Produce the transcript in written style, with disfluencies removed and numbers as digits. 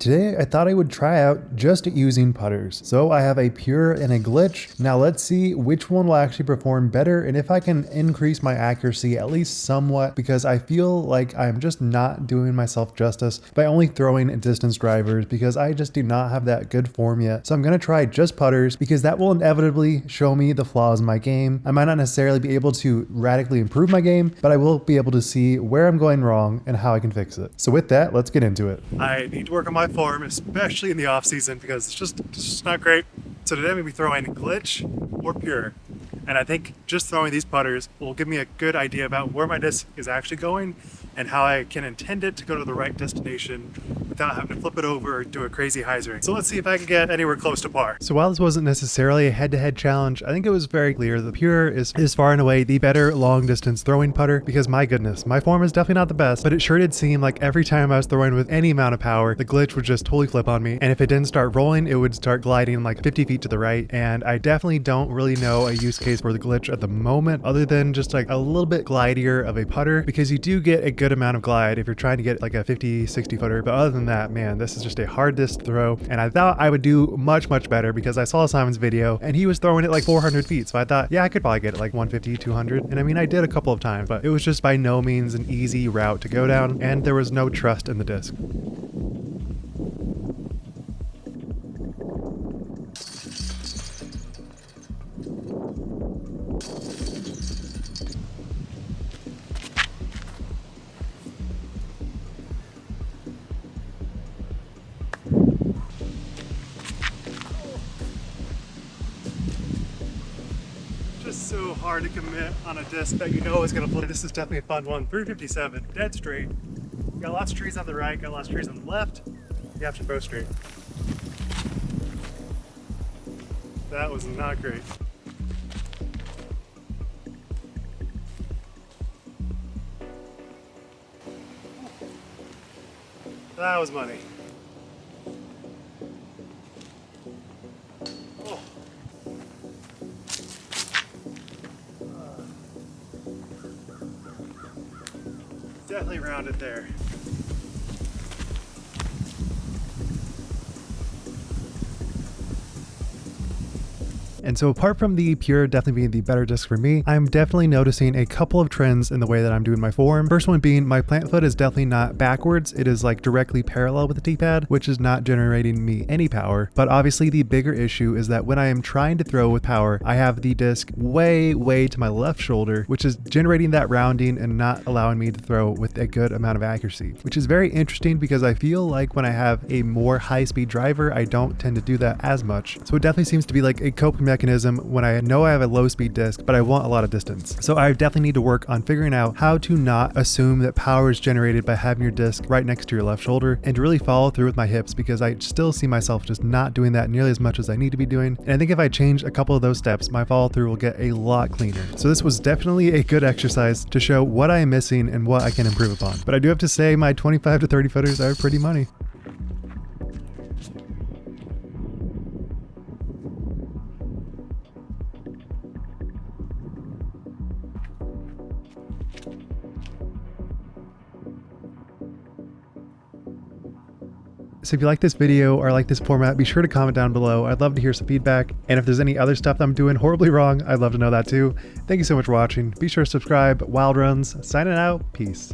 today I thought I would try out just using putters. So I have a pure and a glitch. Now let's see which one will actually perform better and if I can increase my accuracy at least somewhat, because I feel like I'm just not doing myself justice by only throwing distance drivers because I just do not have that good form yet. So I'm going to try just putters because that will inevitably show me the flaws in my game. I might not necessarily be able to radically improve my game, but I will be able to see where I'm going wrong and how I can fix it. So with that, let's get into it. I need to work on my form, especially in the off season, because it's just not great. So today I'm going to be throwing glitch or pure. And I think just throwing these putters will give me a good idea about where my disc is actually going and how I can intend it to go to the right destination without having to flip it over or do a crazy hyzering. So let's see if I can get anywhere close to par. So while this wasn't necessarily a head-to-head challenge, I think it was very clear the pure is far and away the better long distance throwing putter, because my goodness, my form is definitely not the best, but it sure did seem like every time I was throwing with any amount of power, the glitch would just totally flip on me. And if it didn't start rolling, it would start gliding like 50 feet to the right. And I definitely don't really know a use case for the glitch at the moment, other than just like a little bit glidier of a putter, because you do get a good amount of glide if you're trying to get like a 50-60 footer. But other than that, man, this is just a hard disc throw, and I thought I would do much better because I saw Simon's video and he was throwing it like 400 feet. So I thought, yeah, I could probably get it like 150, 200. And I mean, I did a couple of times, but it was just by no means an easy route to go down, and there was no trust in the disc. Just so hard to commit on a disc that you know is going to flip. This is definitely a fun one. 357, dead straight. You got lots of trees on the right, got lots of trees on the left. You have to go straight. That was not great. That was money. Oh. Definitely rounded there. And so apart from the pure definitely being the better disc for me, I'm definitely noticing a couple of trends in the way that I'm doing my form. First one being my plant foot is definitely not backwards. It is like directly parallel with the T-pad, which is not generating me any power. But obviously the bigger issue is that when I am trying to throw with power, I have the disc way to my left shoulder, which is generating that rounding and not allowing me to throw with a good amount of accuracy, which is very interesting because I feel like when I have a more high-speed driver, I don't tend to do that as much. So it definitely seems to be like a coping mechanism when I know I have a low speed disc, but I want a lot of distance. So I definitely need to work on figuring out how to not assume that power is generated by having your disc right next to your left shoulder, and to really follow through with my hips, because I still see myself just not doing that nearly as much as I need to be doing. And I think if I change a couple of those steps, my follow through will get a lot cleaner. So this was definitely a good exercise to show what I am missing and what I can improve upon. But I do have to say my 25 to 30 footers are pretty money. So if you like this video or like this format, be sure to comment down below. I'd love to hear some feedback. And if there's any other stuff that I'm doing horribly wrong, I'd love to know that too. Thank you so much for watching. Be sure to subscribe. Wild Runs, signing out. Peace.